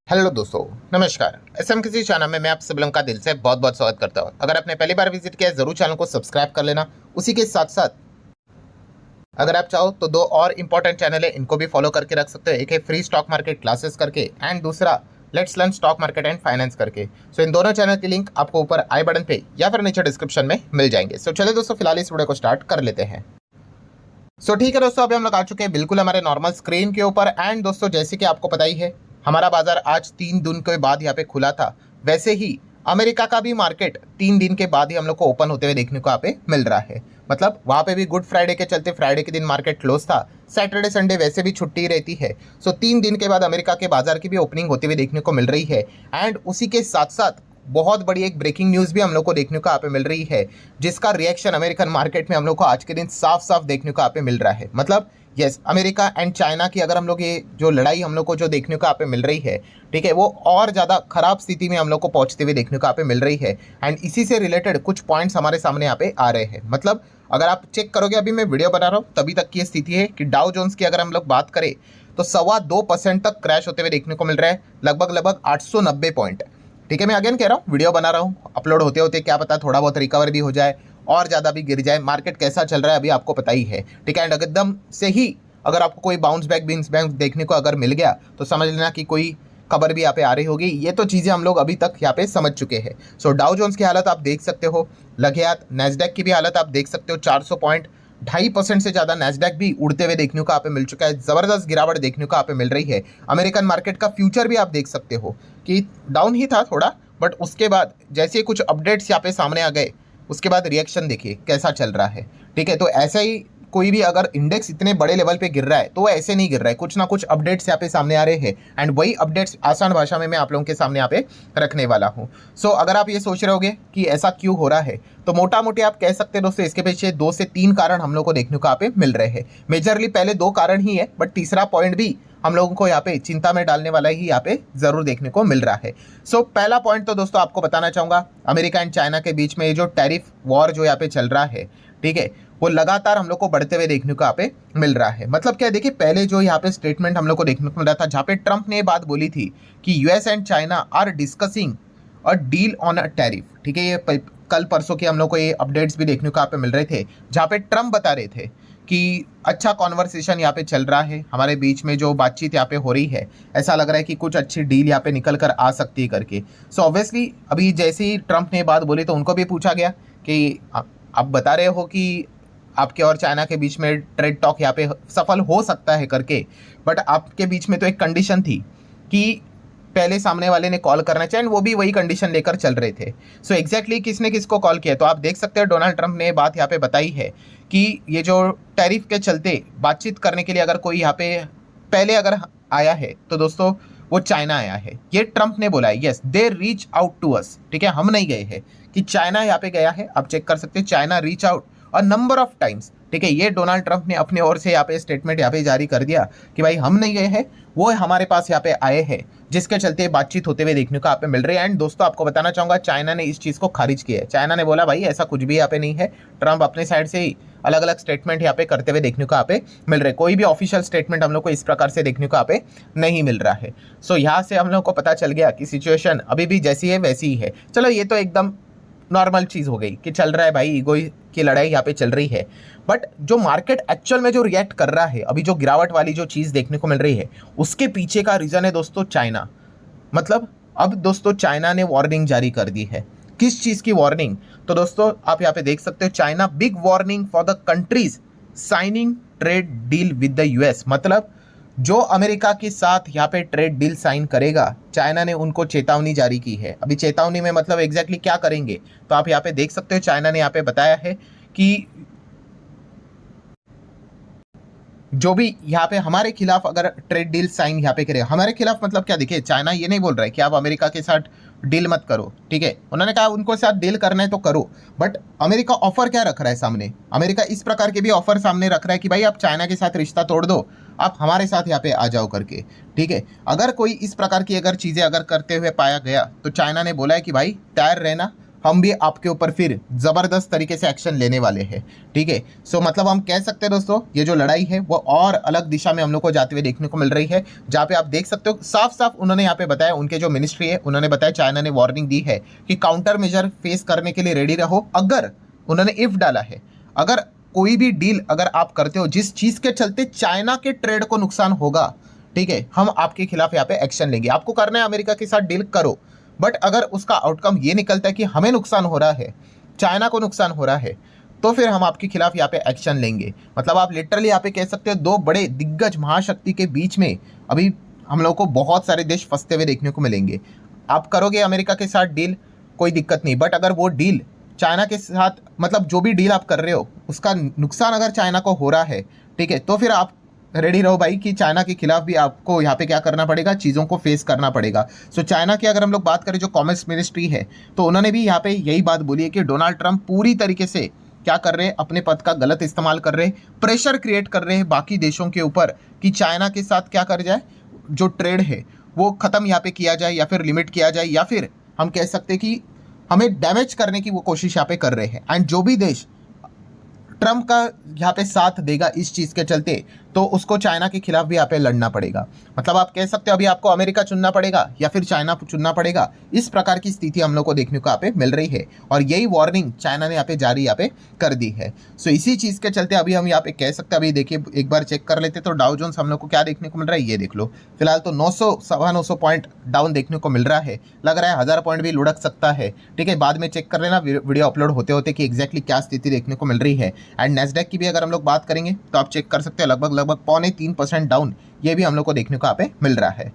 Hello दोस्तों, नमस्कार। SM किसी चैनल में मैं आप सब लोगों का दिल से बहुत बहुत स्वागत करता हूं। अगर आपने पहली बार विजिट किया है जरूर चैनल को सब्सक्राइब कर लेना। उसी के साथ साथ अगर आप चाहो तो दो और इंपॉर्टेंट चैनल है, इनको भी फॉलो करके रख सकते हो। एक है फ्री स्टॉक मार्केट क्लासेस करके एंड दूसरा let's learn stock market and finance करके। सो इन दोनों चैनल की लिंक आपको ऊपर आई बटन पे या फिर नीचे डिस्क्रिप्शन में मिल जाएंगे। सो चलिए दोस्तों, फिलहाल इस वीडियो को स्टार्ट कर लेते हैं। ठीक है दोस्तों, अभी हम लोग आ चुके हैं बिल्कुल हमारे नॉर्मल स्क्रीन के ऊपर। एंड दोस्तों, जैसे कि आपको पता ही है, हमारा बाजार आज 3 दिन के बाद यहाँ पे खुला था। वैसे ही अमेरिका का भी मार्केट 3 दिन के बाद ही हम लोग को ओपन होते हुए देखने को यहाँ पे मिल रहा है। मतलब वहाँ पे भी गुड फ्राइडे के चलते फ्राइडे के दिन मार्केट क्लोज था। सैटरडे संडे वैसे भी छुट्टी रहती है। 3 दिन के बाद अमेरिका के बाजार की भी ओपनिंग होते हुए देखने को मिल रही है। एंड उसी के साथ साथ बहुत बड़ी एक ब्रेकिंग न्यूज़ भी हम लोग को देखने को यहाँ पे मिल रही है, जिसका रिएक्शन अमेरिकन मार्केट में हम लोग को आज के दिन साफ साफ देखने को यहाँ पे मिल रहा है। मतलब यस, अमेरिका एंड चाइना की अगर हम लोग ये जो लड़ाई हम लोग को जो देखने को यहाँ पे मिल रही है, ठीक है, वो और ज़्यादा खराब स्थिति में हम लोग को पहुंचते हुए देखने को यहाँ पे मिल रही है। एंड इसी से रिलेटेड कुछ पॉइंट्स हमारे सामने यहाँ पे आ रहे हैं। मतलब अगर आप चेक करोगे, अभी मैं वीडियो बना रहा हूँ तभी तक की स्थिति है कि डाउ जोन्स की अगर हम लोग बात करें तो 2.25% तक क्रैश होते हुए देखने को मिल रहा है, लगभग 890 पॉइंट। ठीक है, मैं अगेन कह रहा हूँ, वीडियो बना रहा हूँ, अपलोड होते होते क्या पता थोड़ा बहुत रिकवर भी हो जाए और ज़्यादा भी गिर जाए। मार्केट कैसा चल रहा है अभी आपको पता ही है। ठीक है, एंड एकदम से ही अगर आपको कोई बाउंस बैक बीन्स बैक देखने को अगर मिल गया तो समझ लेना कि कोई खबर भी यहाँ पे आ रही होगी। ये तो चीज़ें हम लोग अभी तक यहाँ पे समझ चुके हैं। डाउ जोन्स की हालत आप देख सकते हो, लगे नैस्डैक की भी हालत आप देख सकते हो। 400 पॉइंट 2.5% से ज़्यादा नैस्डैक भी उड़ते हुए देखने को यहाँ पे मिल चुका है। ज़बरदस्त गिरावट देखने को यहाँ पे मिल रही है। अमेरिकन मार्केट का फ्यूचर भी आप देख सकते हो कि डाउन ही था थोड़ा, बट उसके बाद जैसे कुछ अपडेट्स यहाँ पे सामने आ गए, उसके बाद रिएक्शन देखिए कैसा चल रहा है। ठीक है, तो ऐसा ही कोई भी अगर इंडेक्स इतने बड़े लेवल पे गिर रहा है तो वो ऐसे नहीं गिर रहा है, कुछ ना कुछ अपडेट्स यहाँ पे सामने आ रहे हैं। एंड वही अपडेट्स आसान भाषा में मैं आप लोगों के सामने यहाँ पे रखने वाला हूँ। अगर आप ये सोच रहे होगे कि ऐसा क्यों हो रहा है, तो मोटा मोटी आप कह सकते हैं दोस्तों, इसके पीछे 2 से 3 कारण हम लोग को देखने को यहाँ पे मिल रहे हैं। मेजरली पहले 2 कारण ही है, बट तीसरा पॉइंट भी हम लोगों को यहाँ पे चिंता में डालने वाला ही यहाँ पे जरूर देखने को मिल रहा है। पहला पॉइंट तो दोस्तों आपको बताना चाहूंगा, अमेरिका एंड चाइना के बीच में ये जो टैरिफ वॉर जो यहाँ पे चल रहा है, ठीक है, वो लगातार हम लोग को बढ़ते हुए देखने को यहाँ पे मिल रहा है। मतलब क्या, देखिए, पहले जो यहाँ पे स्टेटमेंट हम लोग को देखने को मिल रहा था, जहाँ पे ट्रंप ने ये बात बोली थी कि US and China are discussing a deal on a tariff. ठीक है, ये कल परसों के हम लोग को ये अपडेट्स भी देखने को यहाँ पे मिल रहे थे, जहाँ पे ट्रंप बता रहे थे कि अच्छा कॉन्वर्सेशन यहाँ पे चल रहा है, हमारे बीच में जो बातचीत यहाँ पे हो रही है, ऐसा लग रहा है कि कुछ अच्छी डील यहाँ पे निकल कर आ सकती है करके। ऑब्वियसली अभी जैसे ही ट्रंप ने बात बोली तो उनको भी पूछा गया कि आप बता रहे हो कि आपके और चाइना के बीच में ट्रेड टॉक यहाँ पे सफल हो सकता है करके, बट आपके बीच में तो एक कंडीशन थी कि पहले सामने वाले ने कॉल करना चाहिए, वो भी वही कंडीशन लेकर चल रहे थे। एग्जैक्टली किसने किसको कॉल किया, तो आप देख सकते हैं डोनाल्ड ट्रंप ने बात यहाँ पे बताई है कि ये जो टैरिफ के चलते बातचीत करने के लिए अगर कोई यहाँ पे पहले अगर आया है तो दोस्तों वो चाइना आया है। ये ट्रंप ने बोला है, yes they reach out to us. ठीक है, हम नहीं गए हैं, कि चाइना यहाँ पे गया है। आप चेक कर सकते हैं, China reach out a number of times. ठीक है, ये डोनाल्ड ट्रंप ने अपने ओर से यहाँ पे स्टेटमेंट यहाँ पे जारी कर दिया कि भाई हम नहीं गए हैं, वो हमारे पास यहाँ पे आए हैं, जिसके चलते बातचीत होते हुए देखने को यहाँ पे मिल रही है। एंड दोस्तों आपको बताना चाहूंगा, चाइना ने इस चीज़ को खारिज किया है। चाइना ने बोला भाई ऐसा कुछ भी यहाँ पे नहीं है। ट्रंप अपने साइड से ही अलग अलग स्टेटमेंट यहाँ पे करते हुए देखने को यहाँ पे मिल रहे, कोई भी ऑफिशियल स्टेटमेंट हम लोग को इस प्रकार से देखने को यहाँ पे नहीं मिल रहा है। यहाँ से हम लोग को पता चल गया कि सिचुएशन अभी भी जैसी है वैसी ही है। चलो, ये तो एकदम नॉर्मल चीज़ हो गई कि चल रहा है भाई, ईगो की लड़ाई यहाँ पे चल रही है। बट जो मार्केट एक्चुअल में जो रिएक्ट कर रहा है, अभी जो गिरावट वाली जो चीज़ देखने को मिल रही है, उसके पीछे का रीज़न है दोस्तों चाइना। मतलब अब दोस्तों चाइना ने वार्निंग जारी कर दी है। किस चीज़ की वार्निंग, तो दोस्तों आप यहाँ पे देख सकते हो, China big warning for the countries signing trade deal with the US. मतलब जो अमेरिका के साथ यहाँ पे ट्रेड डील साइन करेगा, चाइना ने उनको चेतावनी जारी की है। अभी चेतावनी में मतलब एग्जैक्टली क्या करेंगे, तो आप यहाँ पे देख सकते हो, चाइना ने यहाँ पे बताया है कि जो भी यहाँ पे हमारे खिलाफ अगर ट्रेड डील साइन यहाँ पे करे, हमारे खिलाफ मतलब क्या, देखिए चाइना ये नहीं बोल रहा है कि आप अमेरिका के साथ डील मत करो। ठीक है, उन्होंने कहा उनको साथ डील करना है तो करो, बट अमेरिका ऑफर क्या रख रहा है सामने, अमेरिका इस प्रकार के भी ऑफर सामने रख रहा है कि भाई आप चाइना के साथ रिश्ता तोड़ दो, आप हमारे साथ यहाँ पे आ जाओ करके। ठीक है, अगर कोई इस प्रकार की अगर चीज़ें अगर करते हुए पाया गया तो चाइना ने बोला है कि भाई तैयार रहना, हम भी आपके ऊपर फिर ज़बरदस्त तरीके से एक्शन लेने वाले हैं। ठीक है, सो मतलब हम कह सकते हैं दोस्तों, ये जो लड़ाई है वो और अलग दिशा में हम लोग को जाते हुए देखने को मिल रही है, जहाँ पे आप देख सकते हो साफ साफ उन्होंने यहाँ पे बताया, उनके जो मिनिस्ट्री है उन्होंने बताया, चाइना ने वार्निंग दी है कि काउंटर मेजर फेस करने के लिए रेडी रहो। अगर उन्होंने इफ डाला है, अगर कोई भी डील अगर आप करते हो जिस चीज़ के चलते चाइना के ट्रेड को नुकसान होगा, ठीक है, हम आपके खिलाफ यहाँ पे एक्शन लेंगे। आपको करना है अमेरिका के साथ डील करो, बट अगर उसका आउटकम ये निकलता है कि हमें नुकसान हो रहा है, चाइना को नुकसान हो रहा है, तो फिर हम आपके खिलाफ यहाँ पे एक्शन लेंगे। मतलब आप लिटरली यहाँ पे कह सकते हो दो बड़े दिग्गज महाशक्ति के बीच में अभी हम लोग को बहुत सारे देश फंसते हुए देखने को मिलेंगे। आप करोगे अमेरिका के साथ डील, कोई दिक्कत नहीं, बट अगर वो डील चाइना के साथ, मतलब जो भी डील आप कर रहे हो उसका नुकसान अगर चाइना को हो रहा है, ठीक है, तो फिर आप रेडी रहो भाई कि चाइना के खिलाफ भी आपको यहाँ पे क्या करना पड़ेगा, चीज़ों को फेस करना पड़ेगा। सो चाइना की अगर हम लोग बात करें, जो कॉमर्स मिनिस्ट्री है, तो उन्होंने भी यहाँ पे यही बात बोली है कि डोनाल्ड ट्रंप पूरी तरीके से क्या कर रहे हैं, अपने पद का गलत इस्तेमाल कर रहे हैं, प्रेशर क्रिएट कर रहे हैं बाकी देशों के ऊपर कि चाइना के साथ क्या कर जाए, जो ट्रेड है वो ख़त्म यहाँ पे किया जाए या फिर लिमिट किया जाए, या फिर हम कह सकते हैं कि हमें डैमेज करने की वो कोशिश यहाँ पे कर रहे हैं। एंड जो भी देश ट्रंप का यहाँ पे साथ देगा इस चीज़ के चलते, तो उसको चाइना के खिलाफ भी यहाँ पे लड़ना पड़ेगा। मतलब आप कह सकते हो अभी आपको अमेरिका चुनना पड़ेगा या फिर चाइना चुनना पड़ेगा, इस प्रकार की स्थिति हम लोग को देखने को यहाँ पे मिल रही है, और यही वार्निंग चाइना ने यहाँ पे जारी यहाँ पे कर दी है। सो इसी चीज़ के चलते अभी हम यहाँ पे कह सकते हैं, अभी देखिए एक बार चेक कर लेते तो डाउ जोन्स हम लोग को क्या देखने को मिल रहा है, ये देख लो, फिलहाल तो 900 900 पॉइंट डाउन देखने को मिल रहा है, लग रहा है 1000 पॉइंट भी लुढ़क सकता है। ठीक है, बाद में चेक कर लेना वीडियो अपलोड होते होते कि एग्जैक्टली क्या स्थिति देखने को मिल रही है। एंड नेस्डैक की भी अगर हम लोग बात करेंगे तो आप चेक कर सकते हैं, लगभग 3.25% डाउन ये भी हम लोग को देखने को यहाँ पे मिल रहा है।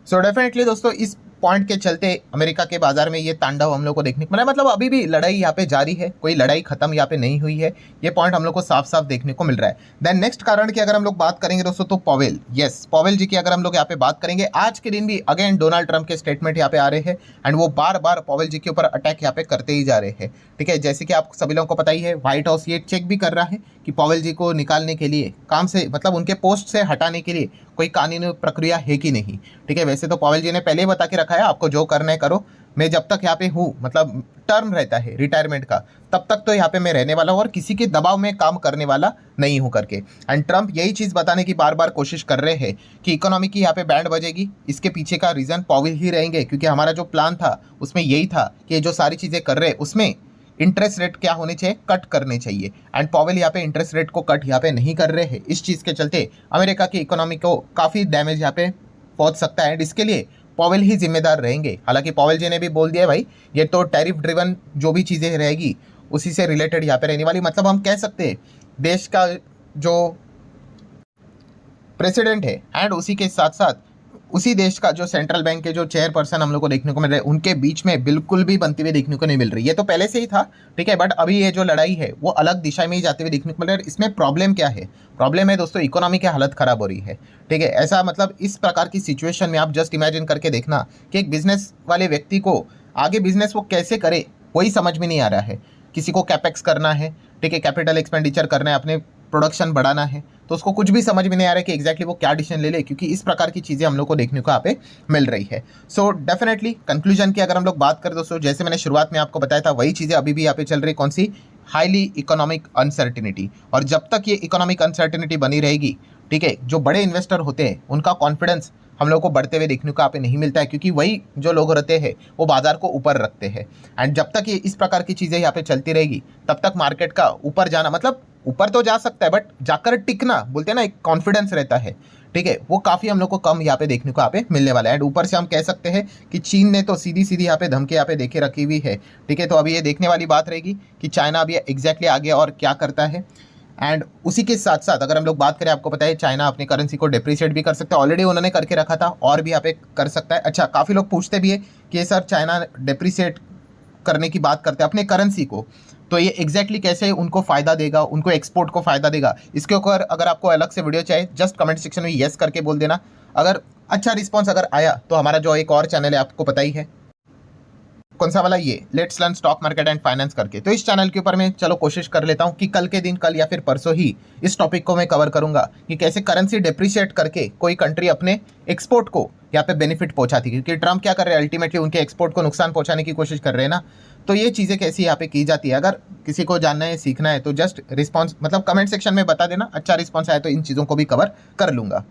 सो डेफिनेटली दोस्तों, इस पॉइंट के चलते अमेरिका के बाजार में ये तांडव हम लोग को देखने को मिला है। मतलब अभी भी लड़ाई यहाँ पे जारी है, कोई लड़ाई खत्म यहाँ पे नहीं हुई है, ये पॉइंट हम लोग को साफ साफ देखने को मिल रहा है। देन नेक्स्ट कारण की अगर हम लोग बात करेंगे दोस्तों, तो पॉवेल, यस पॉवेल जी की अगर हम लोग यहाँ पे बात करेंगे, आज के दिन भी अगेन डोनाल्ड ट्रंप के स्टेटमेंट यहाँ पे आ रहे हैं, एंड वो बार बार पॉवेल जी के ऊपर अटैक यहाँ पे करते ही जा रहे हैं। ठीक है, जैसे कि आप सभी लोगों को पता ही है, व्हाइट हाउस ये चेक भी कर रहा है कि पॉवेल जी को निकालने के लिए, काम से मतलब उनके पोस्ट से हटाने के लिए कोई कानूनी प्रक्रिया है कि नहीं। ठीक है, वैसे तो पॉवेल जी ने पहले ही बता के रखा है, आपको जो करना है करो, मैं जब तक यहाँ पे हूँ, मतलब टर्म रहता है रिटायरमेंट का, तब तक तो यहाँ पे मैं रहने वाला हूँ और किसी के दबाव में काम करने वाला नहीं हूँ करके। एंड ट्रंप यही चीज़ बताने की बार बार कोशिश कर रहे हैं कि इकोनॉमी की यहाँ पे बैंड बजेगी, इसके पीछे का रीज़न पॉवेल ही रहेंगे, क्योंकि हमारा जो प्लान था उसमें यही था कि जो सारी चीज़ें कर रहे हैं उसमें इंटरेस्ट रेट क्या होने चाहिए, कट करने चाहिए। एंड पॉवेल यहाँ पे इंटरेस्ट रेट को कट यहाँ पे नहीं कर रहे हैं, इस चीज़ के चलते अमेरिका की इकोनॉमी को काफ़ी डैमेज यहाँ पे पहुँच सकता है, एंड इसके लिए पॉवेल ही जिम्मेदार रहेंगे। हालांकि पॉवेल जी ने भी बोल दिया है भाई, ये तो टैरिफ ड्रिवन जो भी चीज़ें रहेगी उसी से रिलेटेड यहाँ पे रहने वाली। मतलब हम कह सकते हैं देश का जो प्रेसिडेंट है एंड उसी के साथ साथ उसी देश का जो सेंट्रल बैंक के जो चेयरपर्सन हम लोग को देखने को मिल रहे हैं, उनके बीच में बिल्कुल भी बनती हुई देखने को नहीं मिल रही। ये तो पहले से ही था, ठीक है, बट अभी ये जो लड़ाई है वो अलग दिशा में ही जाते हुए देखने को मिल रहा है। इसमें प्रॉब्लम क्या है, प्रॉब्लम है दोस्तों, इकोनॉमी की हालत ख़राब हो रही है। ठीक है, ऐसा मतलब इस प्रकार की सिचुएशन में आप जस्ट इमेजिन करके देखना कि एक बिजनेस वाले व्यक्ति को आगे बिजनेस वो कैसे करे वही समझ में नहीं आ रहा है। किसी को कैपेक्स करना है, ठीक है, कैपिटल एक्सपेंडिचर करना है, अपने प्रोडक्शन बढ़ाना है, तो उसको कुछ भी समझ में नहीं आ रहा है कि एग्जैक्टली वो क्या डिसीजन ले ले, क्योंकि इस प्रकार की चीज़ें हम लोग को देखने को यहाँ पे मिल रही है। सो डेफिनेटली कंक्लूजन की अगर हम लोग बात करें दोस्तों, जैसे मैंने शुरुआत में आपको बताया था वही चीज़ें अभी भी यहाँ पे चल रही, कौन सी, हाईली इकोनॉमिक अनसर्टिनिटी। और जब तक ये इकोनॉमिक अनसर्टिनिटी बनी रहेगी, ठीक है, जो बड़े इन्वेस्टर होते हैं उनका कॉन्फिडेंस हम लोग को बढ़ते हुए देखने को यहाँ पे नहीं मिलता है, क्योंकि वही जो लोग रहते हैं वो बाजार को ऊपर रखते हैं। एंड जब तक ये इस प्रकार की चीज़ें यहाँ पे चलती रहेगी तब तक मार्केट का ऊपर जाना, मतलब ऊपर तो जा सकता है बट जाकर टिकना, बोलते हैं ना, एक कॉन्फिडेंस रहता है, ठीक है, वो काफ़ी हम लोग को कम यहाँ पे देखने को यहाँ पे मिलने वाला है। एंड ऊपर से हम कह सकते हैं कि चीन ने तो सीधी सीधी यहाँ पे धमकी यहाँ पे देखे रखी हुई है। ठीक है, तो अभी ये देखने वाली बात रहेगी कि चाइना अभी एग्जैक्टली आगे और क्या करता है। एंड उसी के साथ साथ अगर हम लोग बात करें, आपको पता है चाइना अपनी करेंसी को डिप्रिशिएट भी कर सकता है, ऑलरेडी उन्होंने करके रखा था और भी यहाँ पे कर सकता है। अच्छा, काफ़ी लोग पूछते भी है कि सर चाइना डिप्रिशिएट करने की बात करते हैं अपने करेंसी को, तो ये एग्जैक्टली कैसे उनको फ़ायदा देगा, उनको एक्सपोर्ट को फ़ायदा देगा, इसके ऊपर अगर आपको अलग से वीडियो चाहिए जस्ट कमेंट सेक्शन में येस करके बोल देना। अगर अच्छा रिस्पॉन्स अगर आया तो हमारा जो एक और चैनल है आपको पता ही है कौन सा वाला, ये let's learn stock market and finance करके, तो इस चैनल के ऊपर मैं चलो कोशिश कर लेता हूँ कि कल के दिन, कल या फिर परसों ही इस टॉपिक को मैं कवर करूँगा कि कैसे करेंसी डिप्रिशिएट करके कोई कंट्री अपने एक्सपोर्ट को यहाँ पे बेनिफिट पहुंचा थी, क्योंकि ट्रम्प क्या कर रहे हैं, अल्टीमेटली उनके एक्सपोर्ट को नुकसान पहुंचाने की कोशिश कर रहे हैं ना। तो ये चीज़ें कैसी यहाँ पे की जाती है, अगर किसी को जानना है, सीखना है, तो जस्ट रिस्पॉन्स मतलब कमेंट सेक्शन में बता देना, अच्छा रिस्पॉन्स आया तो इन चीज़ों को भी कवर कर लूंगा।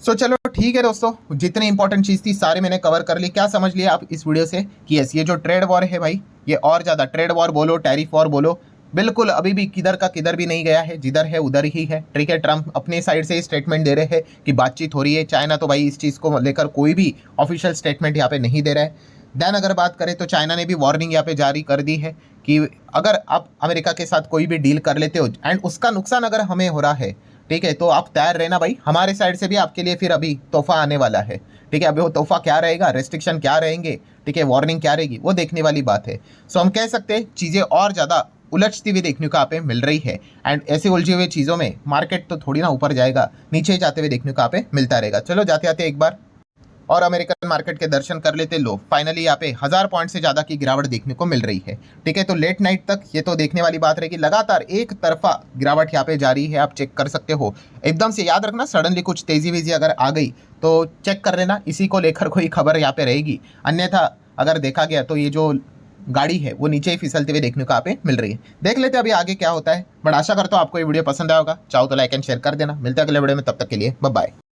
सो चलो ठीक है दोस्तों, जितनी इंपॉर्टेंट चीज़ थी सारे मैंने कवर कर ली। क्या समझ लिया आप इस वीडियो से कि यस, ये जो ट्रेड वॉर है भाई, ये और ज़्यादा, ट्रेड वॉर बोलो, टैरिफ वॉर बोलो, बिल्कुल अभी भी किधर का किधर भी नहीं गया है, जिधर है उधर ही है। ठीक है, ट्रम्प अपने साइड से स्टेटमेंट दे रहे हैं कि बातचीत हो रही है। चाइना तो भाई इस चीज़ को लेकर कोई भी ऑफिशियल स्टेटमेंट यहाँ पे नहीं दे रहा है। देन अगर बात करें तो चाइना ने भी वार्निंग यहाँ पे जारी कर दी है कि अगर आप अमेरिका के साथ कोई भी डील कर लेते हो एंड उसका नुकसान अगर हमें हो रहा है, ठीक है, तो आप तैयार रहना भाई, हमारे साइड से भी आपके लिए फिर अभी तोहफा आने वाला है। ठीक है, अभी वो तोहफा क्या रहेगा, रेस्ट्रिक्शन क्या रहेंगे, ठीक है, वार्निंग क्या रहेगी, वो देखने वाली बात है। सो हम कह सकते हैं चीज़ें और ज़्यादा उलझती हुई देखने को यहाँ पे मिल रही है। एंड ऐसे उलझी हुई चीज़ों में मार्केट तो थोड़ी ना ऊपर जाएगा, नीचे ही जाते हुए देखने को यहाँ पे मिलता रहेगा। चलो जाते आते एक बार और अमेरिकन मार्केट के दर्शन कर लेते लो। फाइनली यहाँ पे 1000 पॉइंट से ज़्यादा की गिरावट देखने को मिल रही है। ठीक है, तो लेट नाइट तक ये तो देखने वाली बात रहेगी, लगातार एक तरफा गिरावट यहाँ पे जारी है, आप चेक कर सकते हो। एकदम से याद रखना, सडनली कुछ तेज़ी वेजी अगर आ गई तो चेक कर लेना, इसी को लेकर कोई खबर यहाँ पे रहेगी। अन्यथा अगर देखा गया तो ये जो गाड़ी है वो नीचे ही फिसलते हुए देखने को यहाँ पे मिल रही है। देख लेते अभी आगे क्या होता है, बट आशा करता हूँ आपको ये वीडियो पसंद आया होगा। चाहो तो लाइक एंड शेयर कर देना। मिलते हैं अगले वीडियो में, तब तक के लिए बाय बाय।